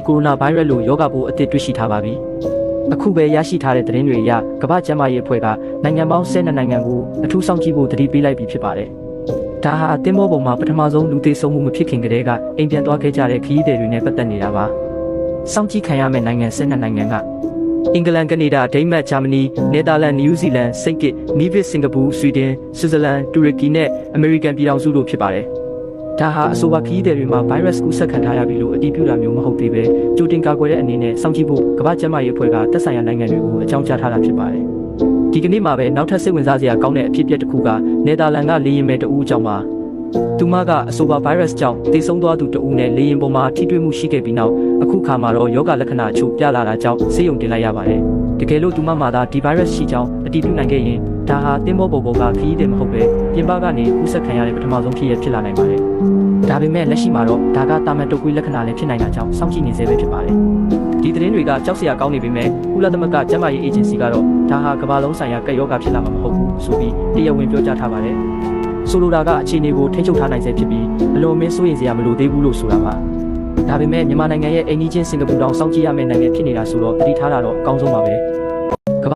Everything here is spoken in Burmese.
ကိုရိုနာဗိုင်းရပ်စ်လိုရောဂါပိုးအသစ်တွေ့ရှိထားပါပြီ။အခုပဲရရှိထားတဲ့သတင်းတွေအရကမ္ဘာ့ကျန်းမာရေးအဖွဲ့ကနိုင်ငံပေါင်း12နိုင်ငံကိုအထူးစောင့်ကြည့်ဖို့တတိပေးလိုက်ပြီဖြစ်ပါတယ်။ဒါဟာအသင်းဘောပုံမှာပထမဆုံးလူသေဆုံးမှုမဖြစ်ခင်ကတည်းကအိမ်ပြန်သွားခဲ့ကြတဲ့ခရီးသည်တွေနဲ့ပတ်သက်နေတာပါ။စောင့်ကြည့်ခံရမယ့်နိုင်ငံ12နိုင်ငံကအင်္ဂလန်ကနေဒါဒိန်းမတ်ဂျာမနီနယ်သာလန်နယူးဇီလန်စိတ်ကစ်နီးဗစ်စင်ကာပူဆွီဒင်ဆွစ်ဇာလန်တူရကီနဲ့အမေရိကန်ပြည်ထောင်စုတို့ဖြစ်ပါတယ်။ဒါဟာအဆိုပါခရီးသည်တွေမှာဗိုင်းရပ်စ်ကူးစက်ခံထားရပြီလို့အတည်ပြုတာမျိုးမဟုတ်သေးပဲကြိုတင်ကာကွယ်တဲ့အနေနဲ့စောင့်ကြည့်ဖို့ကမ္ဘာ့ကျန်းမာရေးအဖွဲ့ကသက်ဆိုင်ရာနိုင်ငံတွေကိုအကြောင်းကြားထားတာဖြစ်ပါတယ်။ဒီကနေ့မှာပဲနောက်ထပ်စိတ်ဝင်စားစရာကောင်းတဲ့အဖြစ်အပျက်တစ်ခုကနယ်သာလန်ကလေယာဉ်မယ်တဦးအကြောင်းပါ။သူမကအဆိုပါဗိုင်းရပ်စ်ကြောင့်သေဆုံးသွားသူတဦးနဲ့လေယာဉ်ပေါ်မှာထိတွေ့မှုရှိခဲ့ပြီးနောက်အခုခါမှာတော့ယောဂလက္ခဏာအချို့ပြလာတာကြောင့်ဆေးရုံတင်လိုက်ရပါတယ်။တကယ်လို့သူမမှာသာဒီဗိုင်းရပ်စ်ရှိကြောင်းအတည်ပြုနိုင်ခဲ့ရင်ဒါဟာသင်းဘောပုံကခရီးသည်မဟုတ်ပဲပြင်ပကနေကူးစက်ခံရတဲ့ပထမဆုံးဖြစ်ရဖြစ်လာနိုင်ပါတယ်။ဒါပေမဲ့လက်ရှိမှာတော့ဒါကတာမန်တုပ်ကွေးလက္ခဏာလည်းဖြစ်နိုင်တာကြောင့်စောင့်ကြည့်နေသေးပဲဖြစ်ပါတယ်။ဒီသတင်းတွေကကြောက်စရာကောင်းနေပေမဲ့ကုလသမဂ္ဂကျန်းမာရေးအေဂျင်စီကတော့ဒါဟာကမ္ဘာလုံးဆိုင်ရာကပ်ရောဂါဖြစ်လာမှာမဟုတ်ဘူးဆိုပြီးတရားဝင်ပြောကြားထားပါတယ်။ဆိုလိုတာကအခြေအနေကိုထိန်းချုပ်ထားနိုင်စေဖြစ်ပြီးအလွန်အမင်းစိုးရိမ်စရာမလိုသေးဘူးလို့ဆိုတာပါ။ဒါပေမဲ့မြန်မာနိုင်ငံရဲ့အိမ်နီးချင်းစင်ကာပူတောင်စောင့်ကြည့်ရမယ့်နိုင်ငံဖြစ်နေတာဆိုတော့တတိထားတာတော့အကောင်းဆုံးပါပဲ။